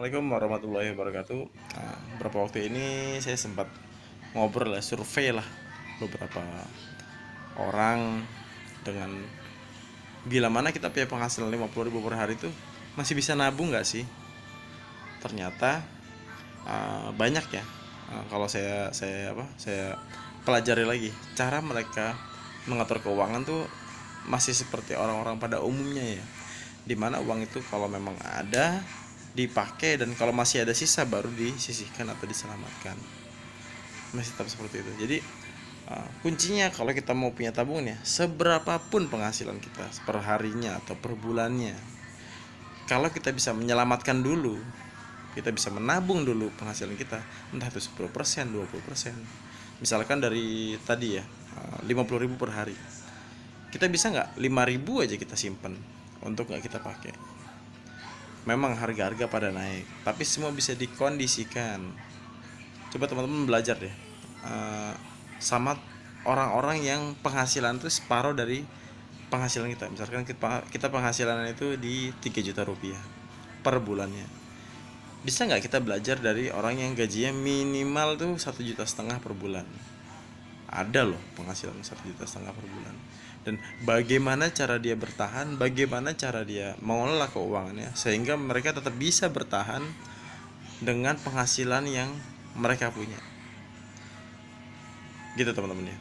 Assalamualaikum warahmatullahi wabarakatuh. Beberapa waktu ini saya sempat ngobrol lah, survei lah beberapa orang dengan bila mana kita punya penghasilan 50.000 per hari itu masih bisa nabung nggak sih? Ternyata banyak ya. Kalau saya pelajari lagi cara mereka mengatur keuangan tuh masih seperti orang-orang pada umumnya ya, dimana uang itu kalau memang ada dipakai, dan kalau masih ada sisa baru disisihkan atau diselamatkan, masih tetap seperti itu. Jadi kuncinya kalau kita mau punya tabungan ya, seberapapun penghasilan kita per harinya atau per bulannya, kalau kita bisa menyelamatkan dulu, kita bisa menabung dulu penghasilan kita, entah itu 10%, 20%. Misalkan dari tadi ya, 50.000 per hari, kita bisa nggak 5.000 aja kita simpen untuk nggak kita pakai. Memang harga-harga pada naik, tapi semua bisa dikondisikan. Coba teman-teman belajar deh, sama orang-orang yang penghasilan itu separuh dari penghasilan kita. Misalkan kita penghasilan itu di 3 juta rupiah per bulannya. Bisa nggak kita belajar dari orang yang gajinya minimal tuh 1,5 juta per bulan? Ada loh penghasilan 1,5 juta per bulan. Dan bagaimana cara dia bertahan, bagaimana cara dia mengelola keuangannya sehingga mereka tetap bisa bertahan dengan penghasilan yang mereka punya, gitu teman-teman ya.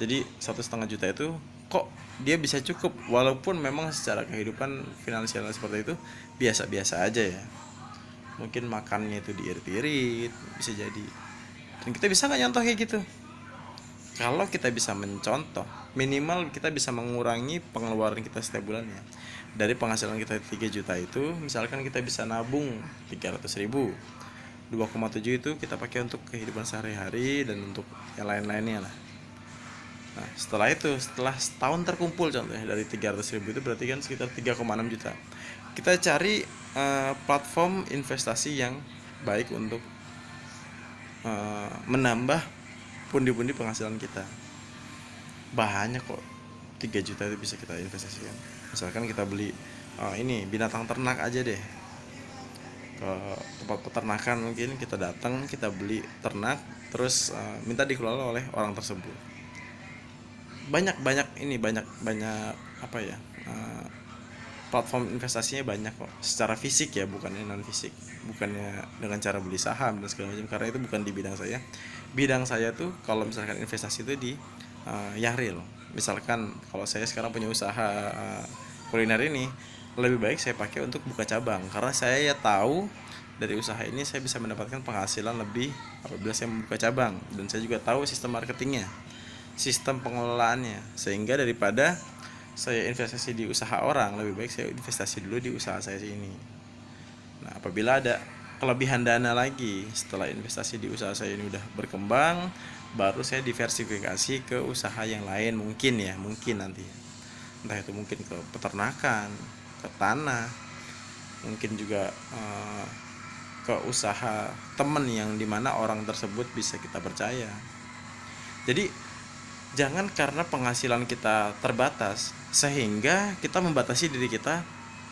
Jadi 1,5 juta itu kok dia bisa cukup, walaupun memang secara kehidupan finansial seperti itu biasa-biasa aja ya, mungkin makannya itu diirit-irit, bisa jadi. Dan kita bisa nggak nyontoh kayak gitu? Kalau kita bisa mencontoh, minimal kita bisa mengurangi pengeluaran kita setiap bulannya. Dari penghasilan kita 3 juta itu, misalkan kita bisa nabung 300.000, 2,7 itu kita pakai untuk kehidupan sehari-hari dan untuk yang lain-lainnya lah. Nah, setelah setahun terkumpul contohnya dari 300.000 itu berarti kan sekitar 3,6 juta. Kita cari platform investasi yang baik untuk menambah pundi-pundi penghasilan kita. Banyak kok, 3 juta itu bisa kita investasikan. Misalkan kita beli ini binatang ternak aja deh, ke tempat peternakan, mungkin kita datang, kita beli ternak, terus minta dikelola oleh orang tersebut. Banyak apa ya, platform investasinya banyak kok, secara fisik ya, bukannya non fisik, bukannya dengan cara beli saham dan segala macam, karena itu bukan di bidang saya. Bidang saya tuh kalau misalkan investasi itu di yang real. Misalkan kalau saya sekarang punya usaha kuliner ini, lebih baik saya pakai untuk buka cabang, karena saya ya tahu dari usaha ini saya bisa mendapatkan penghasilan lebih apabila saya membuka cabang, dan saya juga tahu sistem marketingnya, sistem pengelolaannya, sehingga daripada saya investasi di usaha orang, lebih baik saya investasi dulu di usaha saya ini. Nah, apabila ada kelebihan dana lagi setelah investasi di usaha saya ini udah berkembang, baru saya diversifikasi ke usaha yang lain, mungkin nanti. Entah itu mungkin ke peternakan, ke tanah, mungkin juga ke usaha temen yang dimana orang tersebut bisa kita percaya. Jadi jangan karena penghasilan kita terbatas sehingga kita membatasi diri kita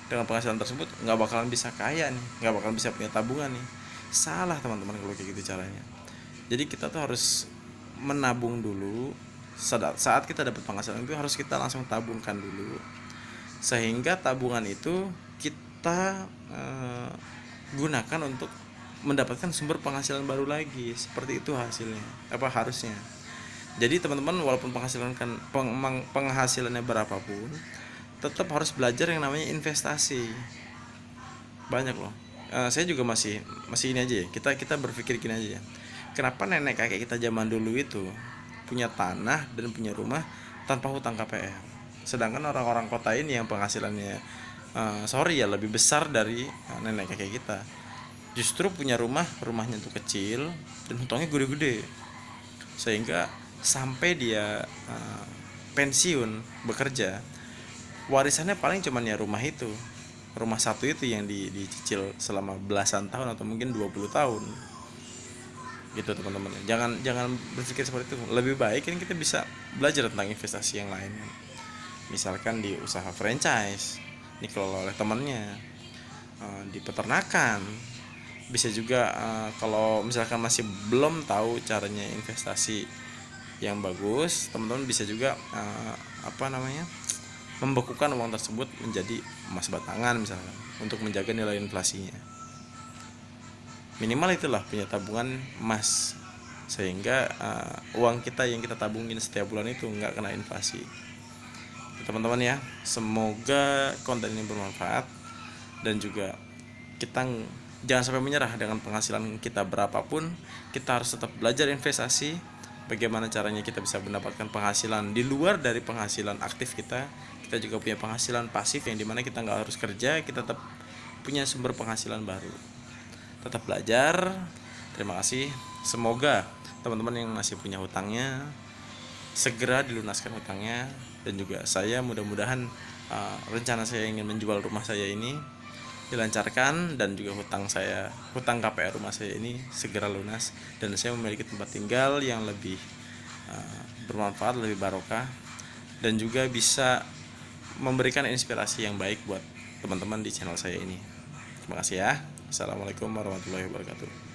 dengan penghasilan tersebut, nggak bakalan bisa kaya nih, nggak bakalan bisa punya tabungan nih. Salah teman-teman kalau kayak gitu caranya. Jadi kita tuh harus menabung dulu. Saat kita dapat penghasilan itu harus kita langsung tabungkan dulu, sehingga tabungan itu kita gunakan untuk mendapatkan sumber penghasilan baru lagi. Seperti itu hasilnya, harusnya. Jadi teman-teman, walaupun penghasilannya berapapun, tetap harus belajar yang namanya investasi. Banyak loh. Saya juga masih ini aja ya. Kita berpikir gini aja ya. Kenapa nenek kakek kita zaman dulu itu punya tanah dan punya rumah tanpa hutang KPR? Sedangkan orang-orang kota ini yang penghasilannya lebih besar dari nenek kakek kita, justru punya rumahnya tuh kecil dan hutangnya gede-gede. Sehingga sampai dia pensiun bekerja, warisannya paling cuman ya rumah satu itu yang dicicil selama belasan tahun atau mungkin 20 tahun, gitu teman-teman. Jangan berpikir seperti itu. Lebih baik kan kita bisa belajar tentang investasi yang lain, misalkan di usaha franchise dikelola oleh temannya, di peternakan, Bisa juga kalau misalkan masih belum tahu caranya investasi yang bagus, teman-teman bisa juga membekukan uang tersebut menjadi emas batangan misalkan, untuk menjaga nilai inflasinya. Minimal itulah punya tabungan emas, sehingga uang kita yang kita tabungin setiap bulan itu nggak kena inflasi. Teman-teman ya, semoga konten ini bermanfaat, dan juga kita jangan sampai menyerah dengan penghasilan kita berapapun. Kita harus tetap belajar investasi, bagaimana caranya kita bisa mendapatkan penghasilan di luar dari penghasilan aktif kita. Kita juga punya penghasilan pasif yang dimana kita nggak harus kerja, kita tetap punya sumber penghasilan baru. Tetap belajar. Terima kasih. Semoga teman-teman yang masih punya hutangnya segera dilunaskan hutangnya, dan juga saya mudah-mudahan rencana saya ingin menjual rumah saya ini dilancarkan, dan juga hutang KPR rumah saya ini segera lunas, dan saya memiliki tempat tinggal yang lebih bermanfaat, lebih barokah, dan juga bisa memberikan inspirasi yang baik buat teman-teman di channel saya ini. Terima kasih ya. Assalamualaikum warahmatullahi wabarakatuh.